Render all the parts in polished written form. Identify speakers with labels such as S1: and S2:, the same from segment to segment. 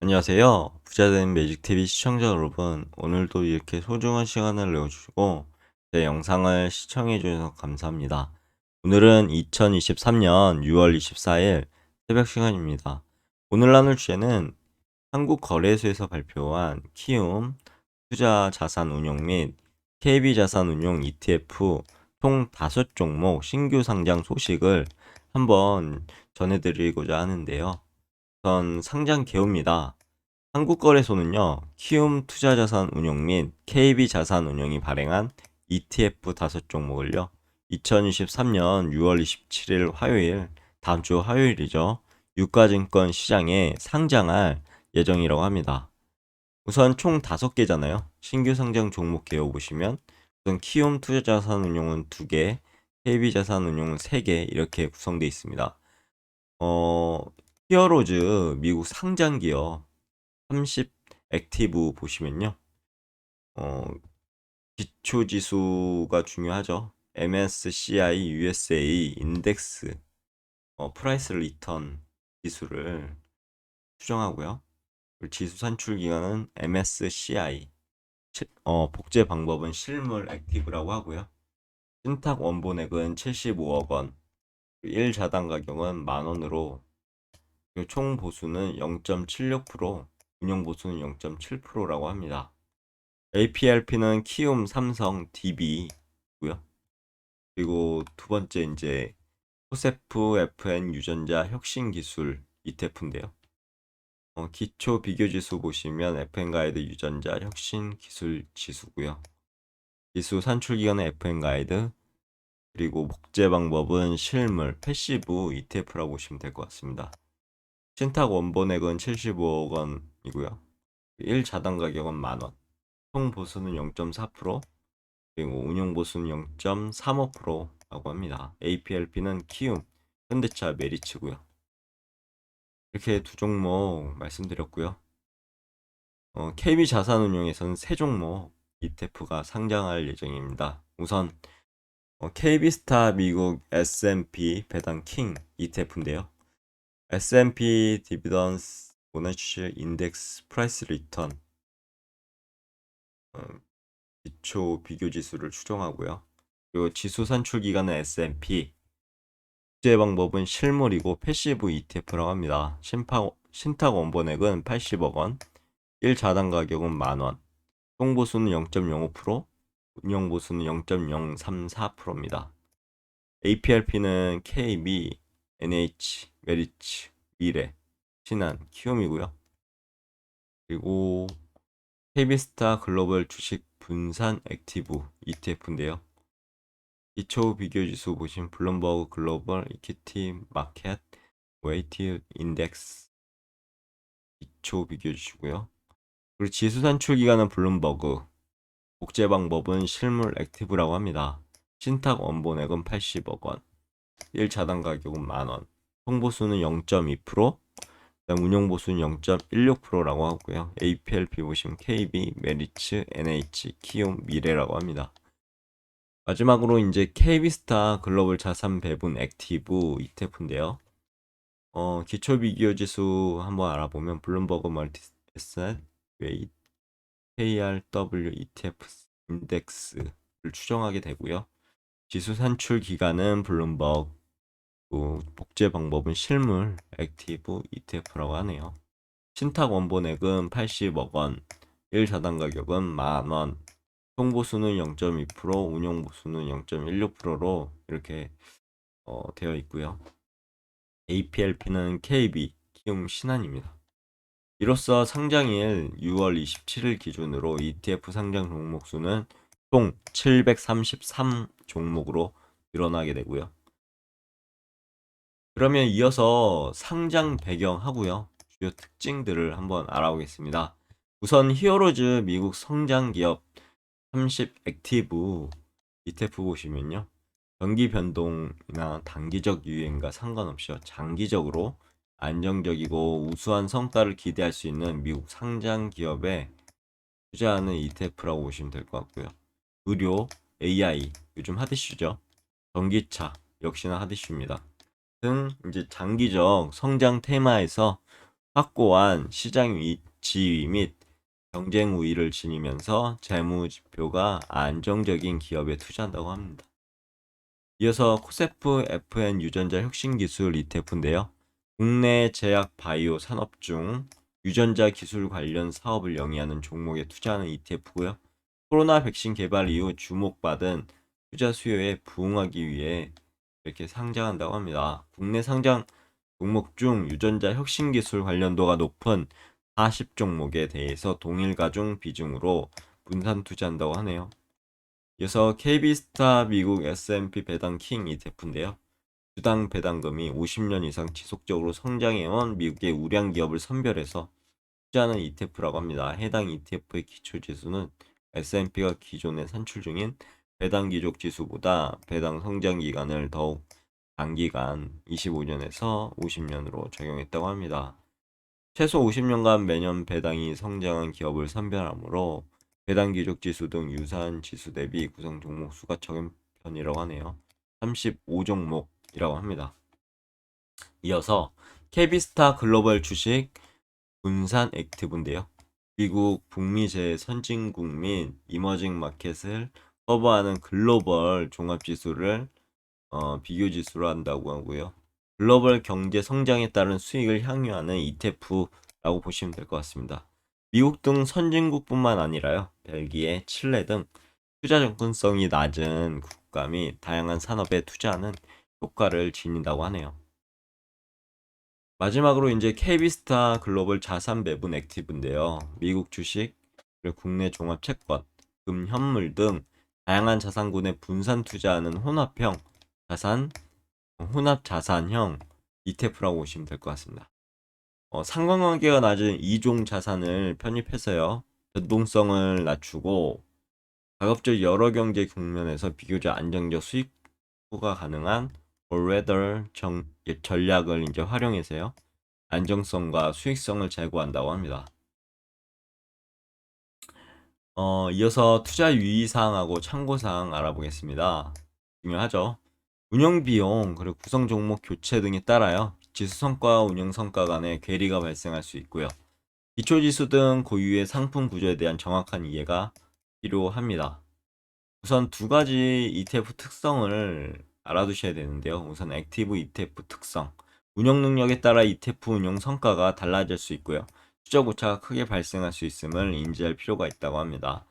S1: 안녕하세요. 부자된 매직TV 시청자 여러분, 오늘도 이렇게 소중한 시간을 내어주시고 제 영상을 시청해주셔서 감사합니다. 오늘은 2023년 6월 24일 새벽 시간입니다. 오늘 나눌 주제는 한국거래소에서 발표한 키움 투자자산운용 및 KB자산운용 ETF 총 5종목 신규 상장 소식을 한번 전해드리고자 하는데요. 우선 상장 개요입니다. 한국거래소는요, 키움 투자자산운용 및 KB자산운용이 발행한 ETF 5종목을요, 2023년 6월 27일 화요일, 다음 주 화요일이죠, 유가증권 시장에 상장할 예정이라고 합니다. 우선 총 5개잖아요. 신규 상장 종목 개요 보시면 우선 키움 투자자산운용은 2개, KB자산운용은 3개 이렇게 구성되어 있습니다. 히어로즈 미국 상장 기업 30 액티브 보시면요. 어, 기초 지수가 중요하죠. MSCI USA 인덱스 프라이스 리턴 지수를 추정하고요. 그리고 지수 산출 기간은 MSCI. 복제 방법은 실물 액티브라고 하고요. 신탁 원본액은 75억 원. 1자당 가격은 만원으로 총 보수는 0.76%, 운용 보수는 0.7%라고 합니다. APLP는 키움, 삼성, DB고요. 그리고 두 번째 이제 코세프 FN 유전자 혁신 기술 ETF인데요. 기초 비교 지수 보시면 FN 가이드 유전자 혁신 기술 지수고요. 지수 산출 기간은 FN 가이드, 그리고 복제 방법은 실물 패시브 ETF라고 보시면 될 것 같습니다. 신탁 원본액은 75억 원이고요. 1자당 가격은 만원. 총 보수는 0.4%, 그리고 운용 보수는 0.35%라고 합니다. APLP는 키움, 현대차, 메리츠고요. 이렇게 두 종목 말씀드렸고요. KB자산운용에서는 세 종목 ETF가 상장할 예정입니다. 우선 KB스타 미국 S&P 배당 킹 ETF인데요. S&P 디비던스 보너스 인덱스 프라이스 리턴 기초 비교 지수를 추정하고요. 그리고 지수 산출 기간은 S&P, 국제 방법은 실물이고 패시브 ETF라고 합니다. 신탁 원본액은 80억 원, 1자당 가격은 만원, 총보수는 0.05%, 운용보수는 0.034%입니다. APRP는 KB, NH, 메리츠, 미래, 신한, 키움이고요. 그리고 KB스타 글로벌 주식 분산 액티브 ETF인데요. 기초 비교 지수 보시면 블룸버그 글로벌 이퀴티 마켓 웨이티드 인덱스 기초 비교 지수고요. 그리고 지수 산출 기간은 블룸버그, 복제 방법은 실물 액티브라고 합니다. 신탁 원본액은 80억 원, 1자당 가격은 만원, 총보수는 0.2%, 운용 보수는 0.16%라고 하고요. APLP 보시면 KB, 메리츠, NH, 키움, 미래라고 합니다. 마지막으로 이제 KB스타 글로벌 자산 배분 액티브 ETF인데요. 기초 비교 지수 한번 알아보면 블룸버그 멀티 에셋 웨이트 KRW ETF 인덱스를 추정하게 되고요. 지수 산출 기간은 블룸버그, 복제 방법은 실물 액티브 ETF라고 하네요. 신탁 원본액은 80억 원, 1자당 가격은 만원, 총보수는 0.2%, 운용보수는 0.16%로 이렇게 되어 있고요. APLP는 KB, 키움 신한입니다. 이로써 상장일 6월 27일 기준으로 ETF 상장 종목 수는 총 733 종목으로 늘어나게 되고요. 그러면 이어서 상장 배경하고요. 주요 특징들을 한번 알아보겠습니다. 우선 히어로즈 미국 성장 기업 30 액티브 ETF 보시면요. 경기 변동이나 단기적 유행과 상관없이 장기적으로 안정적이고 우수한 성과를 기대할 수 있는 미국 상장 기업에 투자하는 ETF라고 보시면 될 것 같고요. 의료, AI, 요즘 핫이슈죠. 전기차, 역시나 핫이슈입니다. 등 이제 장기적 성장 테마에서 확고한 시장 지위 및 경쟁 우위를 지니면서 재무 지표가 안정적인 기업에 투자한다고 합니다. 이어서 코세프 FN 유전자 혁신기술 ETF인데요. 국내 제약 바이오 산업 중 유전자 기술 관련 사업을 영위하는 종목에 투자하는 ETF고요. 코로나 백신 개발 이후 주목받은 투자 수요에 부응하기 위해 이렇게 상장한다고 합니다. 국내 상장 종목 중 유전자 혁신 기술 관련도가 높은 40 종목에 대해서 동일 가중 비중으로 분산 투자한다고 하네요. 이어서 KB스타 미국 S&P 배당 킹 ETF인데요. 주당 배당금이 50년 이상 지속적으로 성장해온 미국의 우량 기업을 선별해서 투자하는 ETF라고 합니다. 해당 ETF의 기초 지수는 S&P가 기존에 산출 중인 배당 기록 지수보다 배당 성장 기간을 더욱 단기간 25년에서 50년으로 적용했다고 합니다. 최소 50년간 매년 배당이 성장한 기업을 선별하므로 배당 기록 지수 등 유사한 지수 대비 구성 종목 수가 적은 편이라고 하네요. 35종목이라고 합니다. 이어서 KB스타 글로벌 주식 분산 액티브인데요. 미국 북미 제선진국 및 이머징 마켓을 커버하는 글로벌 종합지수를 비교 지수로 한다고 하고요. 글로벌 경제 성장에 따른 수익을 향유하는 ETF라고 보시면 될 것 같습니다. 미국 등 선진국뿐만 아니라요. 벨기에, 칠레 등 투자 접근성이 낮은 국가 및 다양한 산업에 투자하는 효과를 지닌다고 하네요. 마지막으로 이제 KB스타 글로벌 자산 배분 액티브인데요. 미국 주식, 그리고 국내 종합 채권, 금, 현물 등 다양한 자산군에 분산 투자하는 혼합 자산형 ETF라고 보시면 될 것 같습니다. 상관관계가 낮은 2종 자산을 편입해서요. 변동성을 낮추고 가급적 여러 경제 국면에서 비교적 안정적 수익 구가 가능한 all-weather 전략을 이제 활용해서요. 안정성과 수익성을 제고한다고 합니다. 이어서 투자 유의사항하고 참고사항 알아보겠습니다. 중요하죠. 운영 비용 그리고 구성 종목 교체 등에 따라요. 지수 성과와 운영 성과 간의 괴리가 발생할 수 있고요. 기초 지수 등 고유의 상품 구조에 대한 정확한 이해가 필요합니다. 우선 두 가지 ETF 특성을 알아두셔야 되는데요. 우선 액티브 ETF 특성. 운영 능력에 따라 ETF 운용 성과가 달라질 수 있고요. 추적 오차가 크게 발생할 수 있음을 인지할 필요가 있다고 합니다.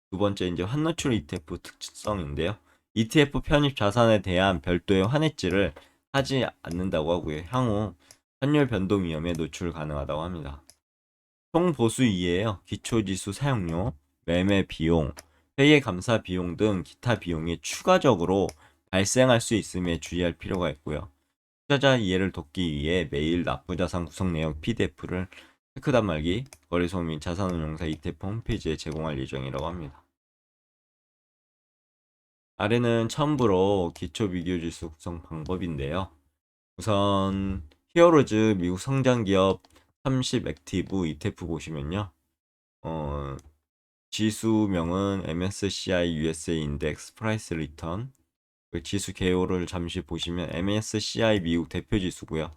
S1: 두 번째 이제 환노출 ETF 특성인데요. ETF 편입 자산에 대한 별도의 환해지를 하지 않는다고 하고요. 향후 환율 변동 위험에 노출 가능하다고 합니다. 총 보수 이해예요. 기초지수 사용료, 매매 비용, 회계 감사 비용 등 기타 비용이 추가적으로 발생할 수 있음에 주의할 필요가 있고요. 투자자 이해를 돕기 위해 매일 납부자산 구성 내역 PDF를 체크 단말기, 거래소 및 자산운용사 ETF 홈페이지에 제공할 예정이라고 합니다. 아래는 첨부로 기초 비교지수 구성 방법인데요. 우선 히어로즈 미국 성장기업 30 액티브 ETF 보시면요. 지수명은 MSCI USA 인덱스 프라이스 리턴. 지수 개요를 잠시 보시면 MSCI 미국 대표 지수고요.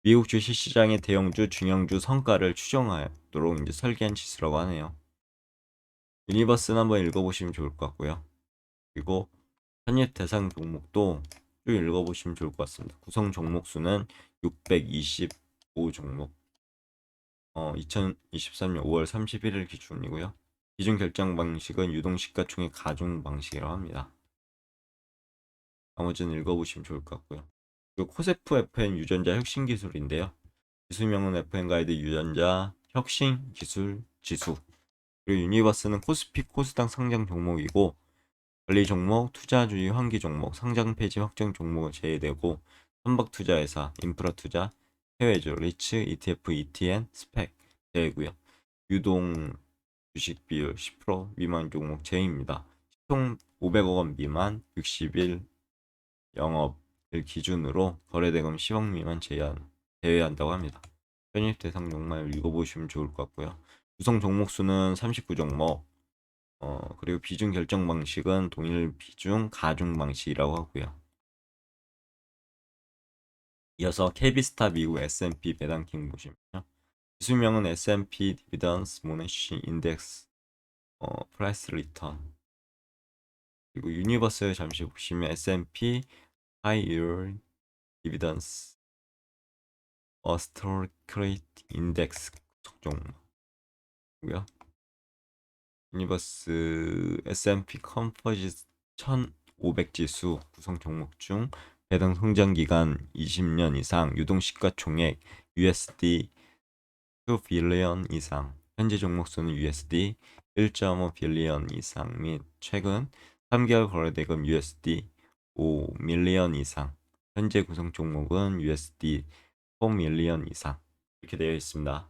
S1: 미국 주식시장의 대형주, 중형주 성과를 추정하도록 이제 설계한 지수라고 하네요. 유니버스는 한번 읽어보시면 좋을 것 같고요. 그리고 편입 대상 종목도 쭉 읽어보시면 좋을 것 같습니다. 구성 종목 수는 625 종목. 2023년 5월 31일 기준이고요. 기준 결정 방식은 유동시가총액 가중 방식이라고 합니다. 나머지는 읽어보시면 좋을 것 같고요. 그리고 코세프 FN 유전자 혁신 기술인데요. 지수명은 FN 가이드 유전자 혁신 기술 지수. 그리고 유니버스는 코스피 코스닥 상장 종목이고 관리 종목, 투자주의 환기 종목, 상장 폐지 확정 종목은 제외되고 선박 투자회사, 인프라 투자, 해외주, 리츠, ETF, ETN, 스펙 제외고요. 유동 주식 비율 10% 미만 종목 제외입니다. 총 500억 원 미만 60일 영업일 기준으로 거래대금 10억 미만 제외한다고 합니다. 편입 대상 종목만 읽어보시면 좋을 것 같고요. 구성 종목 수는 39종목. 그리고 비중 결정 방식은 동일 비중 가중 방식이라고 하고요. 이어서 KB스타 미국 S&P 배당킹 보시면요. 지수명은 S&P 디비던스 모네시 인덱스 프라이스 리턴. 그리고 유니버스 잠시 보시면 S&P 하이율 디비던스 어스토리크레이트 인덱스 종목이고요. 유니버스 S&P 컴포지트 1500 지수 구성 종목 중 배당 성장 기간 20년 이상, 유동 시가총액 USD 2 빌리언 이상, 현재 종목 수는 USD 1.5 빌리언 이상 및 최근 3개월 거래대금 USD 5 밀리언 이상, 현재 구성 종목은 USD 4 밀리언 이상 이렇게 되어 있습니다.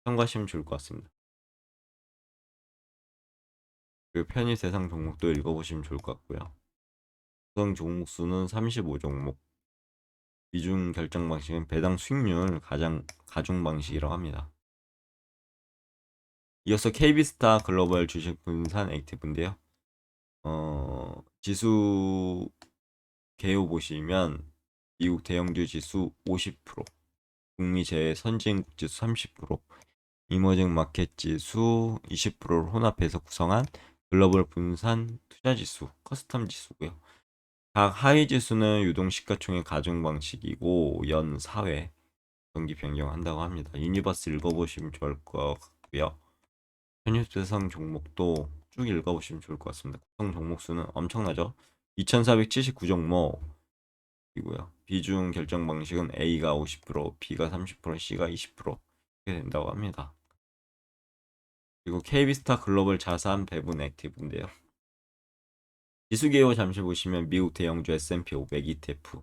S1: 참고하시면 좋을 것 같습니다. 그 편입 대상 종목도 읽어보시면 좋을 것 같고요. 구성 종목 수는 35종목. 비중 결정 방식은 배당 수익률 가중 방식이라고 합니다. 이어서 KB스타 글로벌 주식 분산 액티브인데요. 지수 개요 보시면 미국 대형주 지수 50%, 북미 제선진국 지수 30%, 이머징 마켓 지수 20%를 혼합해서 구성한 글로벌 분산 투자 지수, 커스텀 지수고요. 각 하위 지수는 유동 시가총액 가중 방식이고 연 4회 정기 변경한다고 합니다. 유니버스 읽어보시면 좋을 것 같고요. 편입 대상 종목도 쭉 읽어보시면 좋을 것 같습니다. 구성 종목 수는 엄청나죠? 2479종목이고요. 비중 결정 방식은 A가 50%, B가 30%, C가 20% 이렇게 된다고 합니다. 그리고 KB스타 글로벌 자산 배분 액티브인데요. 지수 개요 잠시 보시면 미국 대형주 S&P 500 ETF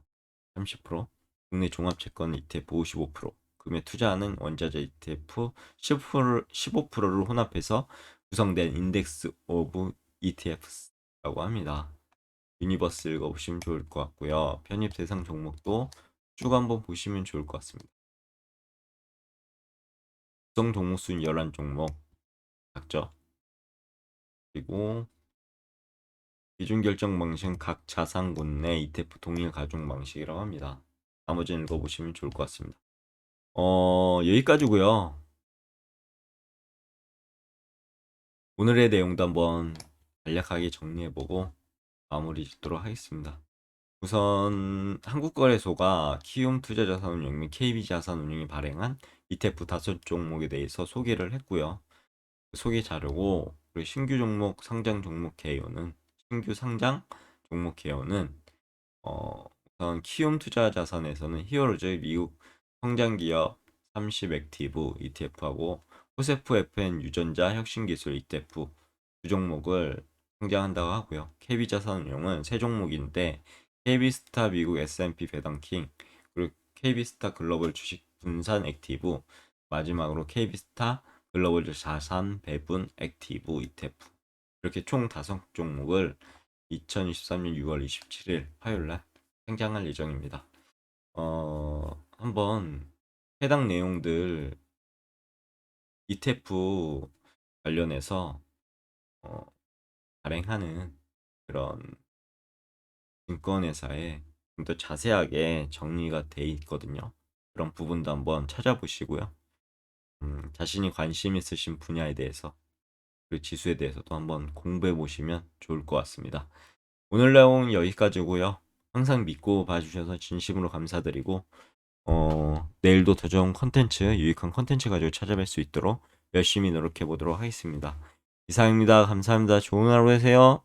S1: 30%, 국내 종합채권 ETF 55%, 금에 투자하는 원자재 ETF 15%를 혼합해서 구성된 인덱스 오브 ETFs라고 합니다. 유니버스 읽어보시면 좋을 것 같고요. 편입 대상 종목도 쭉 한번 보시면 좋을 것 같습니다. 구성 종목 수는 11종목 작죠. 그리고 비중 결정 방식은 각 자산군 내 ETF 동일 가중 방식이라고 합니다. 나머지는 읽어보시면 좋을 것 같습니다. 여기까지고요. 오늘의 내용도 한번 간략하게 정리해보고 마무리 짓도록 하겠습니다. 우선 한국거래소가 키움투자자산운용 및 KB자산운용이 발행한 ETF 5종목에 대해서 소개를 했고요. 소개 자료고, 그리고 신규 상장 종목 개요는 우선 키움투자자산에서는 히어로즈 미국 성장기업 30 액티브 ETF하고 호세프 FN 유전자 혁신기술 ETF 두 종목을 상장한다고 하고요. KB자산운용은 세 종목인데 KB스타 미국 S&P 배당킹, 그리고 KB스타 글로벌 주식 분산 액티브, 마지막으로 KB스타 글로벌 자산 배분 액티브 ETF 이렇게 총 5종목을 2023년 6월 27일 화요일날 상장할 예정입니다. 한번 해당 내용들 ETF 관련해서 발행하는 그런 증권회사에 좀 더 자세하게 정리가 돼 있거든요. 그런 부분도 한번 찾아보시고요. 자신이 관심 있으신 분야에 대해서 그 지수에 대해서도 한번 공부해 보시면 좋을 것 같습니다. 오늘 내용은 여기까지고요. 항상 믿고 봐주셔서 진심으로 감사드리고 내일도 더 좋은 컨텐츠, 유익한 컨텐츠 가지고 찾아뵐 수 있도록 열심히 노력해 보도록 하겠습니다. 이상입니다. 감사합니다. 좋은 하루 되세요.